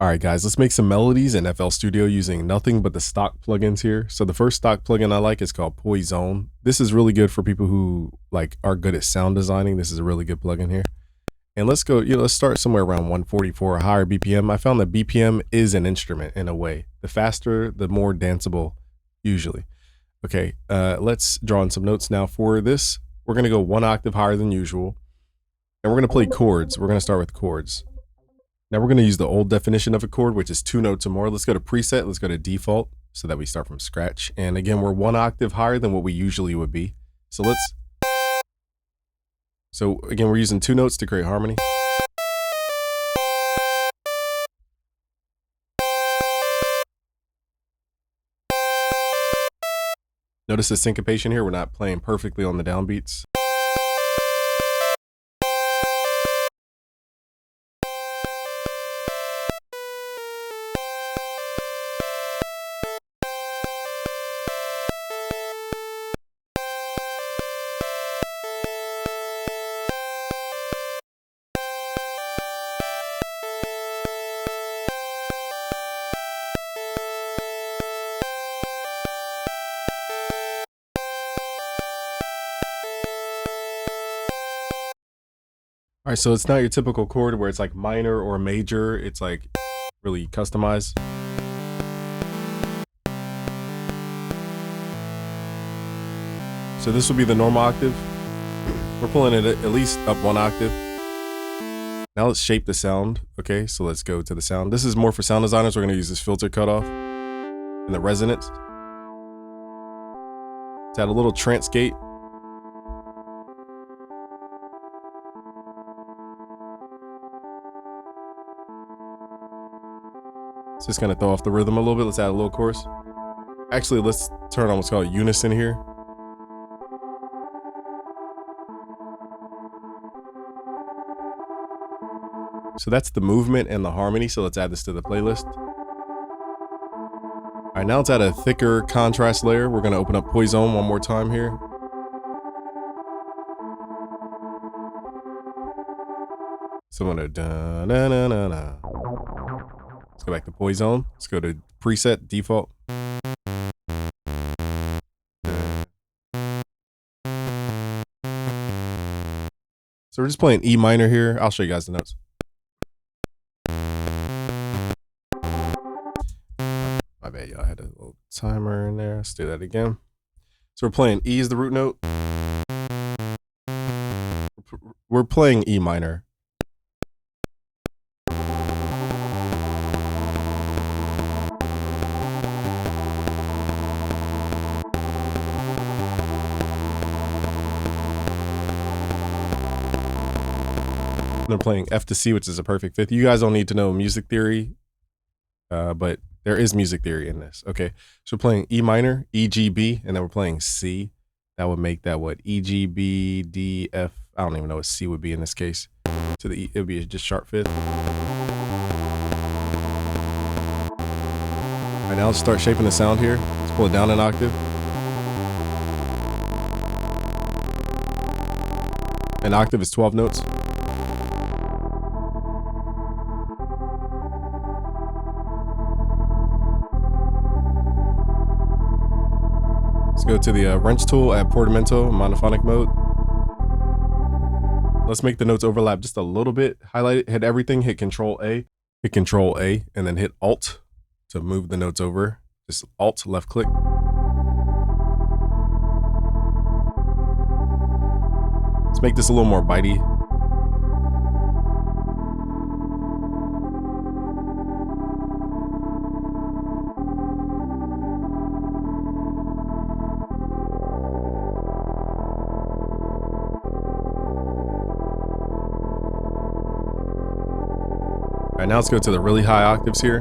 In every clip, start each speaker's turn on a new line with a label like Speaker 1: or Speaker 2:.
Speaker 1: All right, guys, let's make some melodies in FL Studio using nothing but the stock plugins here. So the first stock plugin I like is called Poison. This is really good for people who are good at sound designing. This is a really good plugin here. And let's go, let's start somewhere around 144, a higher BPM. I found that BPM is an instrument in a way. The faster, the more danceable usually. Okay, let's draw in some notes now for this. We're gonna go one octave higher than usual. And we're gonna play chords. We're gonna start with chords. Now we're going to use the old definition of a chord, which is 2 notes or more. Let's go to preset. Let's go to default so that we start from scratch. And again, we're 1 octave higher than what we usually would be. So again, we're using 2 notes to create harmony. Notice the syncopation here. We're not playing perfectly on the downbeats. All right, so it's not your typical chord where it's like minor or major. It's like really customized. So this will be the normal octave. We're pulling it at least up 1 octave. Now let's shape the sound. Okay, so let's go to the sound. This is more for sound designers. We're gonna use this filter cutoff and the resonance. Let's add a little trance gate. It's just gonna throw off the rhythm a little bit. Let's add a little chorus. Actually, let's turn on what's called unison here. So that's the movement and the harmony. So let's add this to the playlist. All right, now let's add a thicker contrast layer. We're gonna open up Poison one more time here. So I'm gonna da-na-na-na-na. Let's go back to Poison. Let's go to preset, default. So we're just playing E minor here. I'll show you guys the notes. My bad, y'all. I had a little timer in there. Let's do that again. So we're playing E as the root note. We're playing E minor. They're playing F to C, which is a perfect fifth. You guys don't need to know music theory, but there is music theory in this. Okay, so we're playing E minor, E, G, B, and then we're playing C. That would make that what? E, G, B, D, F. I don't even know what C would be in this case. To the E, it would be just sharp fifth. All right, now let's start shaping the sound here. Let's pull it down an octave. An octave is 12 notes. Let's go to the wrench tool at portamento, monophonic mode. Let's make the notes overlap just a little bit. Highlight it, hit everything, hit Control A, and then hit Alt to move the notes over. Just Alt, left click. Let's make this a little more bitey. All right, now let's go to the really high octaves here.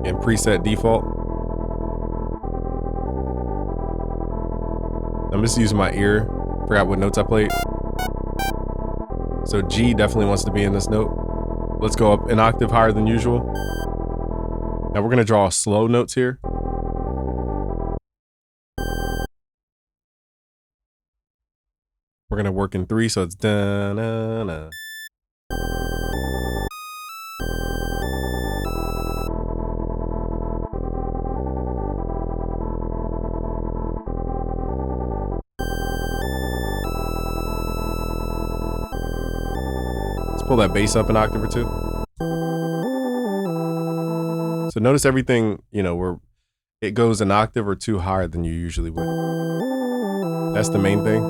Speaker 1: And preset default. I'm just using my ear. Forgot what notes I played. So G definitely wants to be in this note. Let's go up an octave higher than usual. Now we're gonna draw slow notes here. We're gonna work in 3, so it's da na na. pull that bass up an octave or two. So notice everything, you know, where it goes an octave or two higher than you usually would. That's the main thing.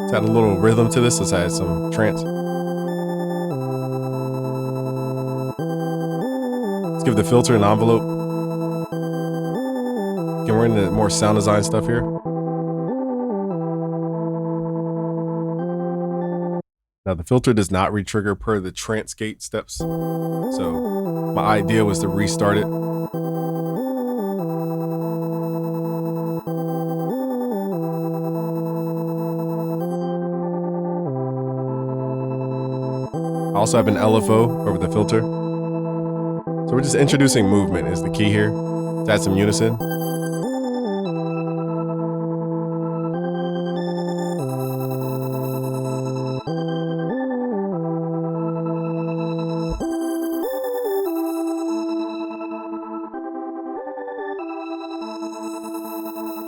Speaker 1: Let's add a little rhythm to this. Let's add some trance. Let's give the filter an envelope. Again, we're into more sound design stuff here. Now the filter does not re-trigger per the trance gate steps. So my idea was to restart it. I also have an LFO over the filter. So we're just introducing movement is the key here. To add some unison.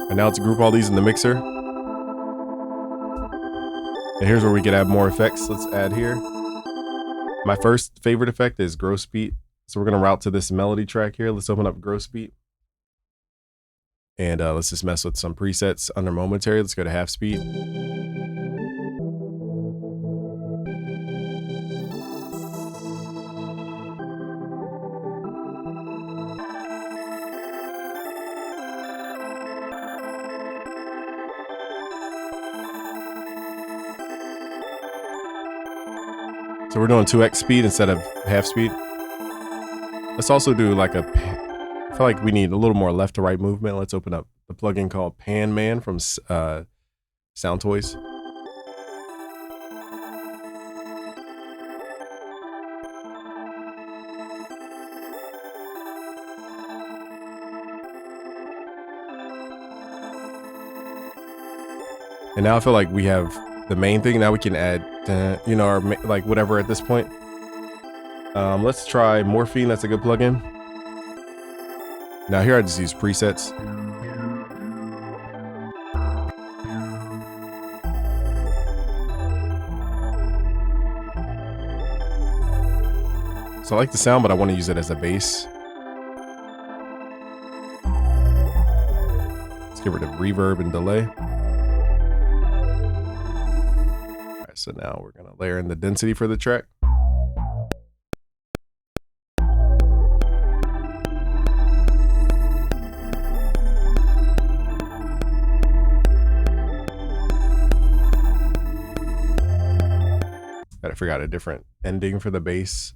Speaker 1: And now let's group all these in the mixer. And here's where we could add more effects. Let's add here. My first favorite effect is gross beat. So we're gonna route to this melody track here. Let's open up gross beat. And let's just mess with some presets under momentary. Let's go to half speed. So we're doing 2x speed instead of half speed. Let's also do like I feel like we need a little more left to right movement. Let's open up the plugin called Pan Man from Sound Toys. And now I feel like we have the main thing. Now we can add, you know, our like whatever at this point. Let's try Morphine. That's a good plugin. Now here I just use presets. So I like the sound, but I want to use it as a bass. Let's get rid of reverb and delay. So now we're gonna layer in the density for the track. Gotta figure out a different ending for the bass.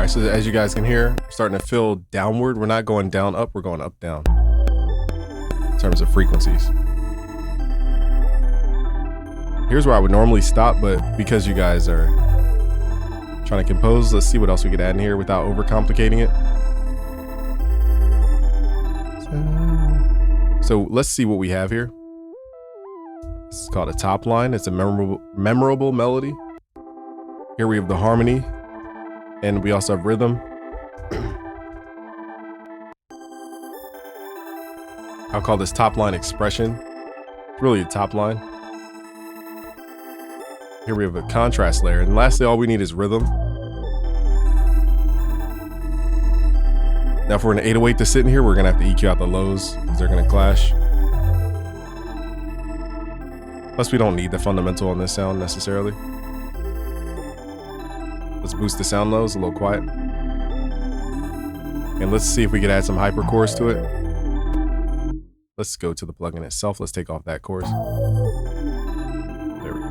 Speaker 1: So as you guys can hear, we're starting to feel downward. We're not going down up, we're going up down in terms of frequencies. Here's where I would normally stop, but because you guys are trying to compose, let's see what else we could add in here without overcomplicating it. So let's see what we have here. This is called a top line. It's a memorable melody. Here we have the harmony. And we also have rhythm. I'll call this top line expression. It's really a top line. Here we have a contrast layer. And lastly, all we need is rhythm. Now, if we're in an 808 to sit in here, we're gonna have to EQ out the lows because they're gonna clash. Plus, we don't need the fundamental on this sound necessarily. Let's boost the sound lows a little quiet. And let's see if we could add some hyper chorus to it. Let's go to the plugin itself. Let's take off that chorus. There we go.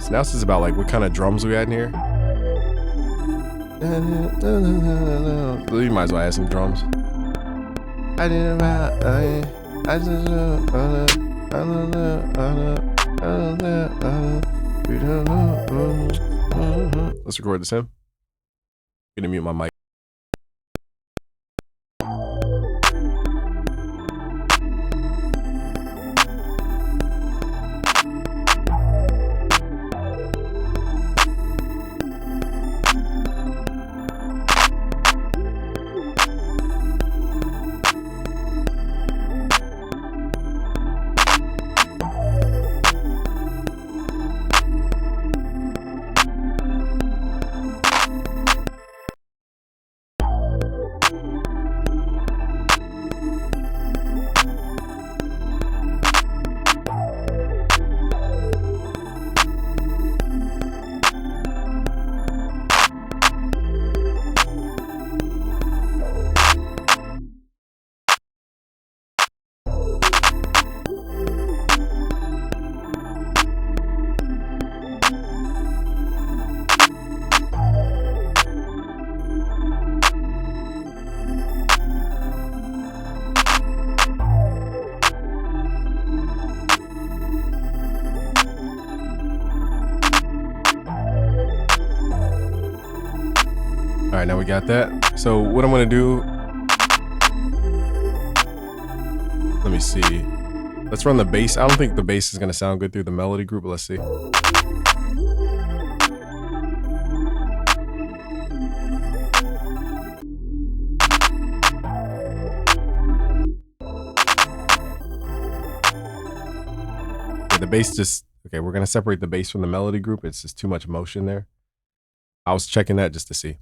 Speaker 1: So now this is about like what kind of drums we had in here. You might as well add some drums. Let's record this in. I'm gonna mute my mic. All right, now we got that. So what I'm gonna do, let me see. Let's run the bass. I don't think the bass is gonna sound good through the melody group, but let's see. Yeah, the bass just, okay, we're gonna separate the bass from the melody group. It's just too much motion there. I was checking that just to see.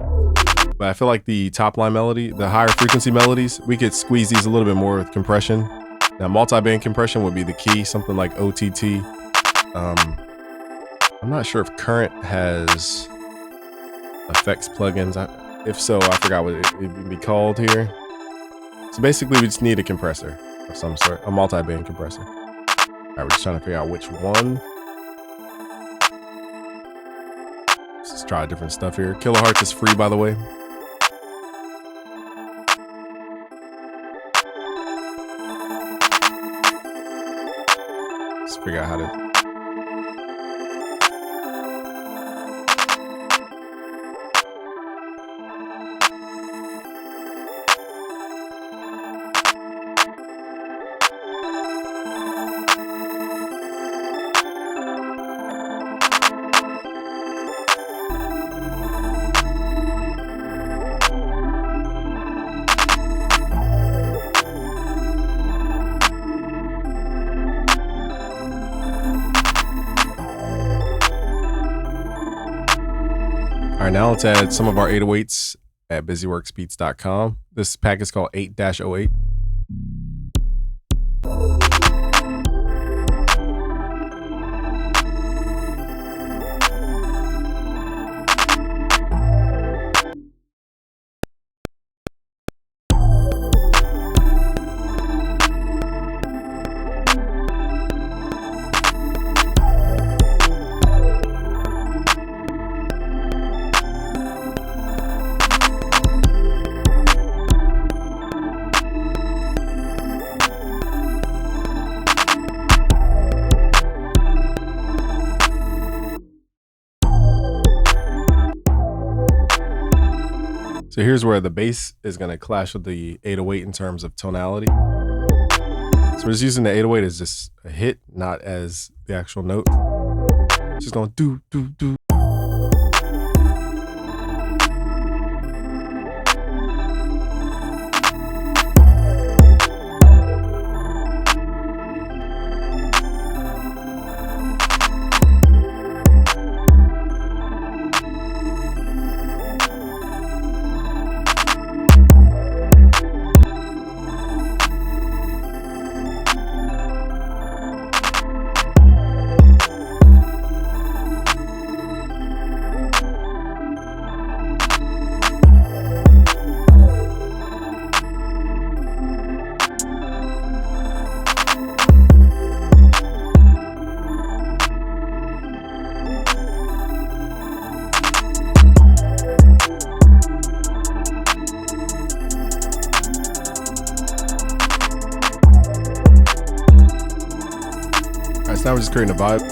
Speaker 1: But I feel like the top line melody, the higher frequency melodies, we could squeeze these a little bit more with compression. Now, multi-band compression would be the key, something like OTT. I'm not sure if Current has effects plugins. If so, I forgot what it would be called here. So basically, we just need a compressor of some sort, a multi-band compressor. All right, we're just trying to figure out which one. Let's try different stuff here. Kilohertz is free, by the way. Let's figure out how to. All right, now let's add some of our 808s at busyworksbeats.com. This pack is called 8-08. So here's where the bass is going to clash with the 808 in terms of tonality. So we're just using the 808 as just a hit, not as the actual note. It's just going do, do, do. Now we're just creating a vibe.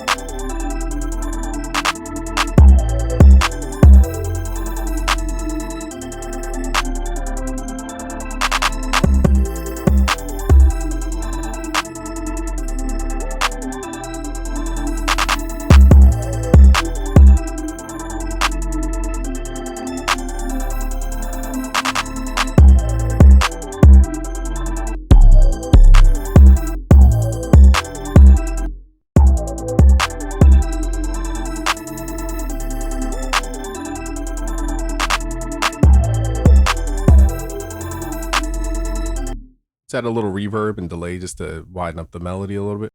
Speaker 1: Let's add a little reverb and delay just to widen up the melody a little bit.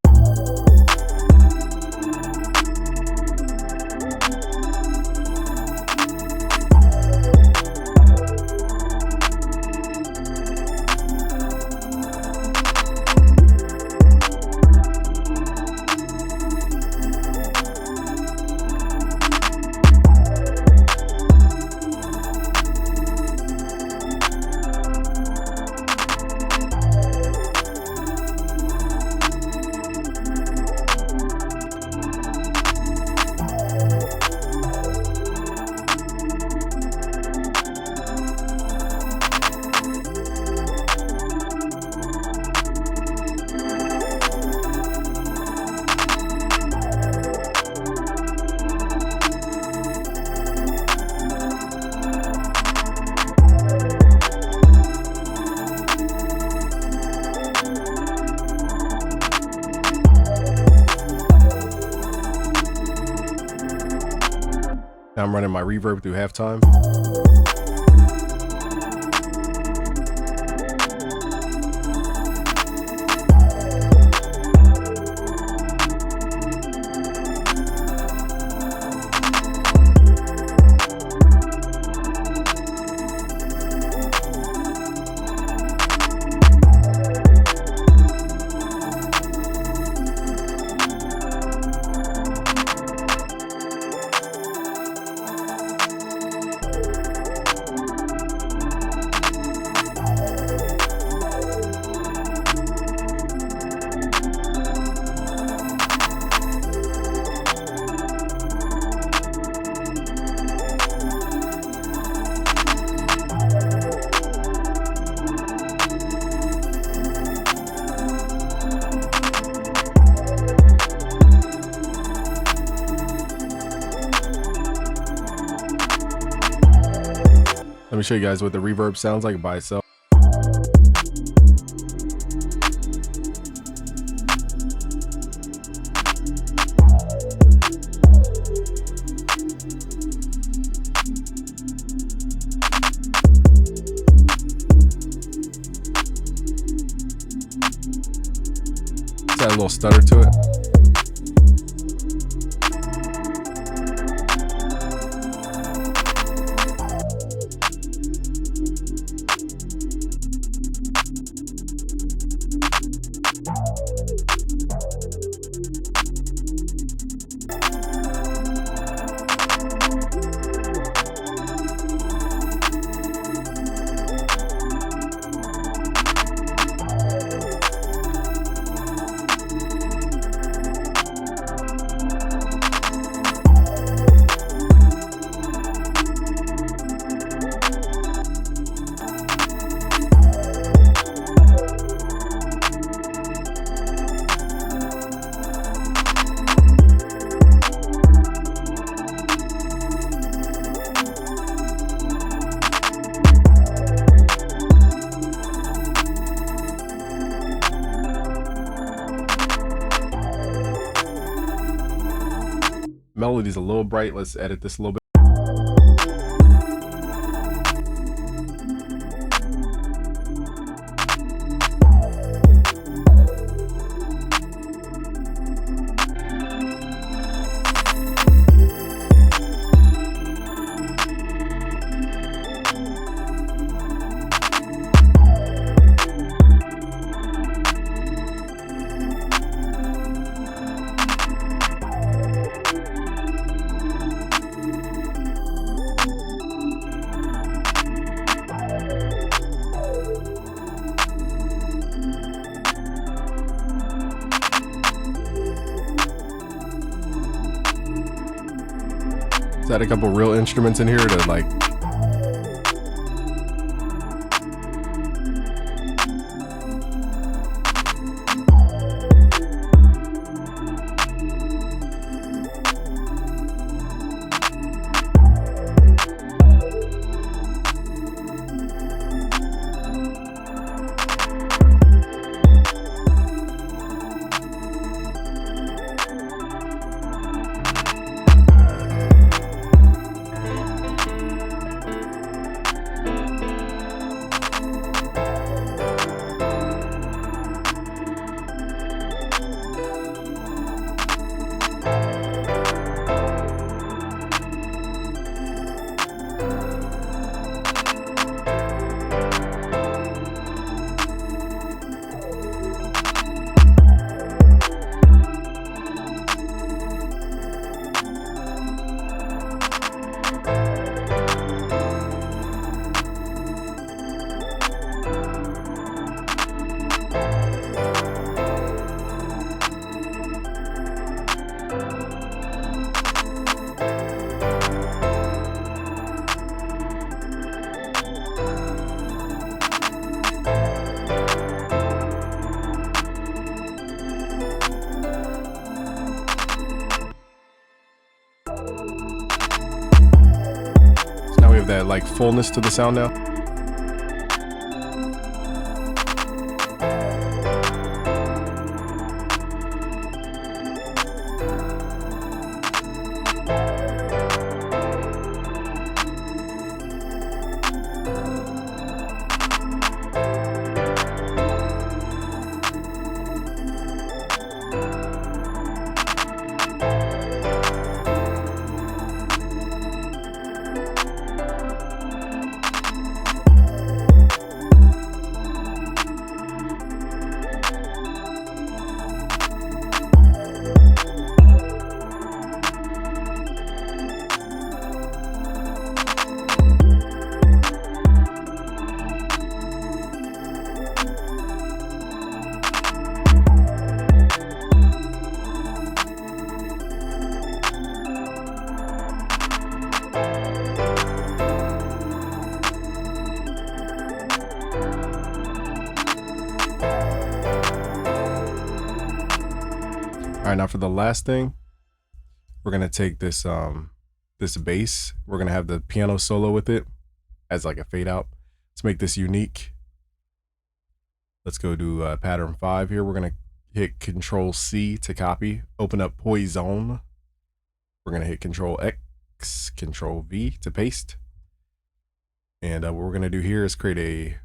Speaker 1: Now I'm running my reverb through halftime. Let me show you guys what the reverb sounds like by itself. Let's add a little stutter to it. Melody's a little bright. Let's edit this a little bit. Let's add a couple real instruments in here to like. Now we have that like fullness to the sound now. All right, now for the last thing, we're gonna take this this bass. We're gonna have the piano solo with it as like a fade out. Let's make this unique. Let's go to pattern 5 here. We're gonna hit Control C to copy. Open up Poison. We're gonna hit Control X, Control V to paste. And what we're gonna do here is create a.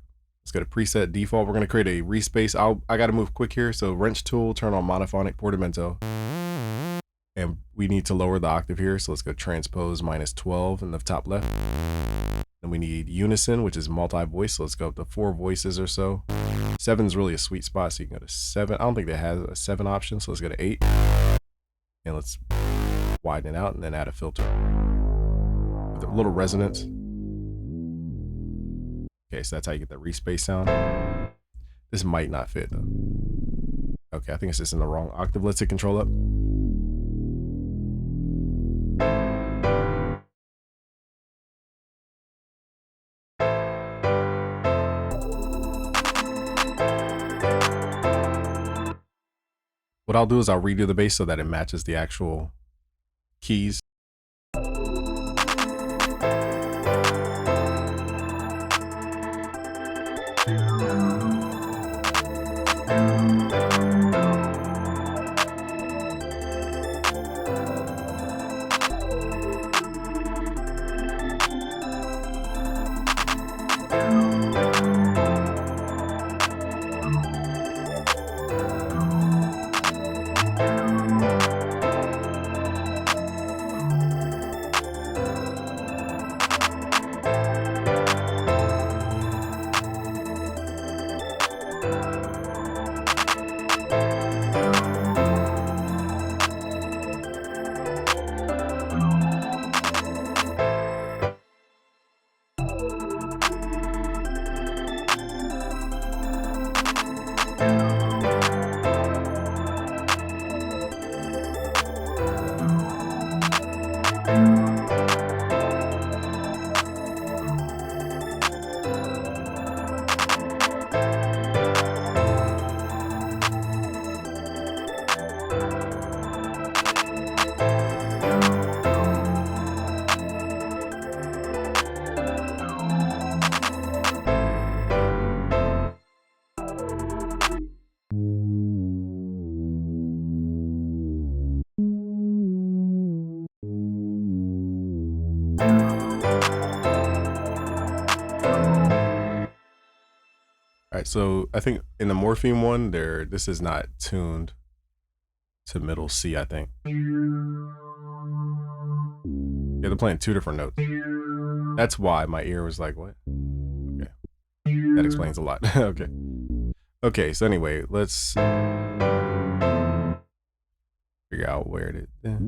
Speaker 1: Let's go to preset default. We're gonna create a respace. I gotta move quick here. So wrench tool, turn on monophonic portamento. And we need to lower the octave here. So let's go transpose -12 in the top left. Then we need unison, which is multi-voice. So let's go up to 4 voices or so. 7 is really a sweet spot. So you can go to 7. I don't think that has a 7 option. So let's go to 8. And let's widen it out and then add a filter with a little resonance. Okay, so that's how you get the respace sound. This might not fit though. Okay, I think it's just in the wrong octave. Let's hit Control up. What I'll do is I'll redo the bass so that it matches the actual keys. right, so I think in the Morpheme one, this is not tuned to middle C, I think. Yeah, they're playing two different notes. That's why my ear was like, what? Okay. That explains a lot. Okay. Okay, so anyway, let's figure out where it is.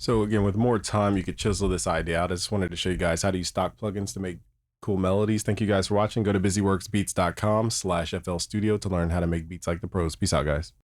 Speaker 1: So again, with more time, you could chisel this idea out. I just wanted to show you guys how to use stock plugins to make cool melodies. Thank you guys for watching. Go to busyworksbeats.com/FL Studio to learn how to make beats like the pros. Peace out, guys.